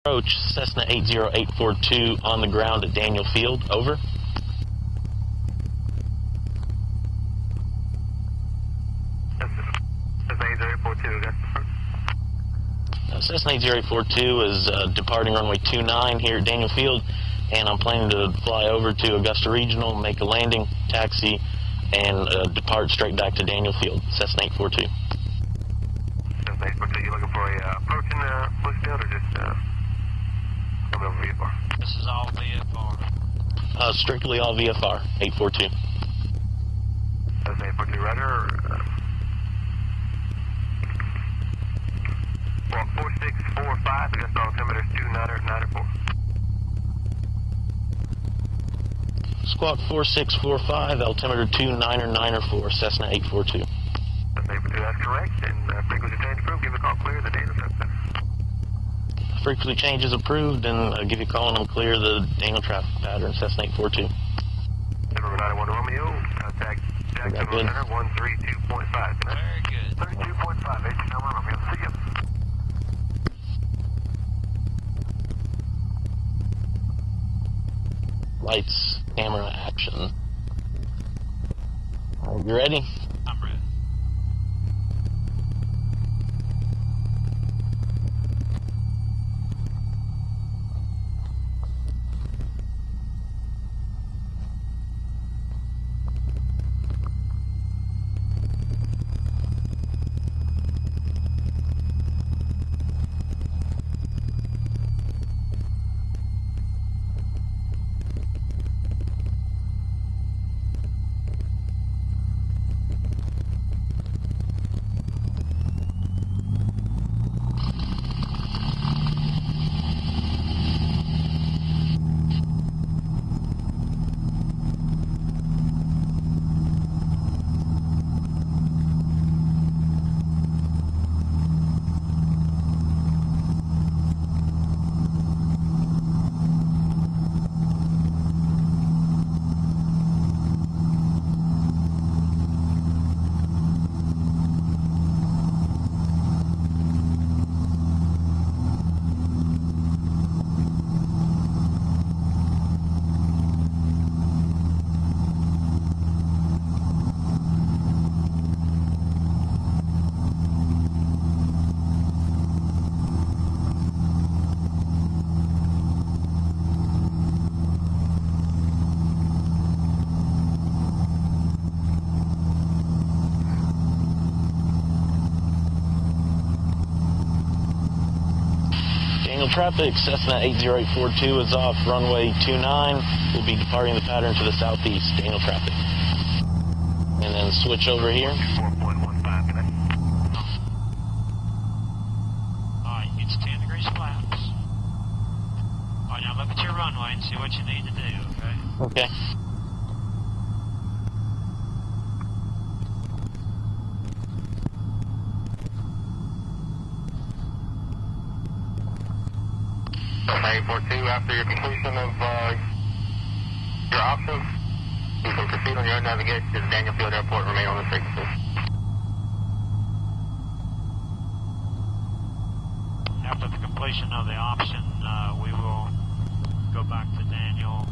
Approach Cessna 80842 on the ground at Daniel Field. Over. Cessna 80842 is departing runway 29 here at Daniel Field, and I'm planning to fly over to Augusta Regional, make a landing, taxi, and depart straight back to Daniel Field. Cessna 842. Cessna 842, you looking for a approaching Blue Field or just coming over VFR? This is all VFR. Strictly all VFR, 842. Cessna 842, rudder. Walk 4645, against altimeter 2994. Squawk 4645, altimeter 2994, Cessna 842. Cessna 842, that's correct, and frequency change approved. Give me a call clear the Daniel Traffic Center. Frequency change is approved, and I'll give you a call and I'm clear the Daniel traffic pattern, Cessna 842. Number 91 Romeo, contact Jacksonville Center 132.5. Very good. 32.5, 18 number Romeo. See you. Lights, camera, action. All right, you ready? I'm ready. Daniel traffic, Cessna 80842 is off runway 29. We'll be departing the pattern to the southeast, Daniel traffic. And then switch over here. 4.15 today. Alright, it's 10 degrees flaps. Alright, now look at your runway and see what you need to do, okay? Okay. Cessna 842, after your completion of your options, you can proceed on your own navigation to the Daniel Field Airport and remain on this frequency. After the completion of the option, we will go back to Daniel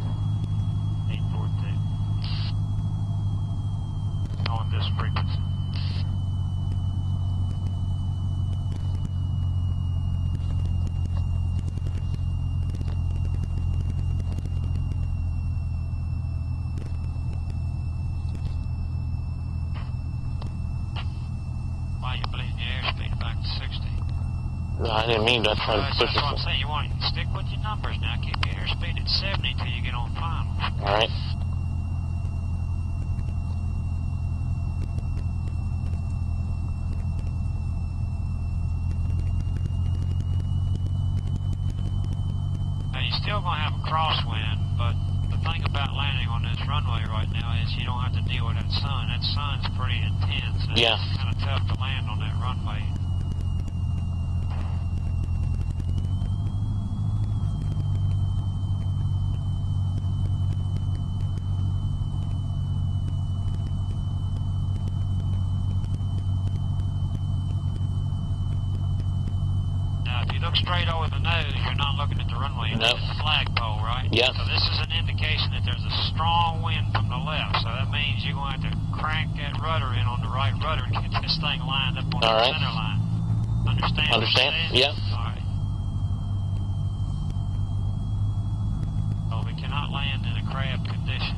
842 on this frequency. Why are you bleeding your airspeed back to 60? No, I didn't mean to try to push That's what I'm this. saying. You want to stick with your numbers now. Keep your airspeed at 70 until you get on final. All right. Now, you're still going to have a crosswind, but the thing about landing on this runway right now is you don't have to deal with that sun. That sun's pretty intense. And Yeah. It's kind of tough to land on that runway. look straight over the nose, you're not looking at the runway, you're looking at the flagpole, right? Yeah. So this is an indication that there's a strong wind from the left, so that means you're going to have to crank that rudder in on the right rudder to get this thing lined up on the center line. Understand? Understand? Yeah. All right. So we cannot land in a crab condition.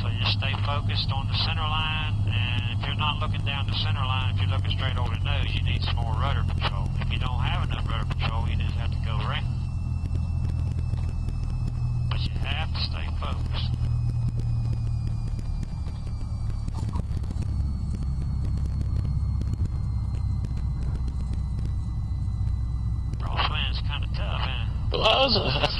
So you stay focused on the center line, and if you're not looking down the center line, if you're looking straight over the nose, you need some more rudder control. If you don't have enough rudder control, you just have to go around. But you have to stay focused. Crosswind's kind of tough, isn't it? Well, that's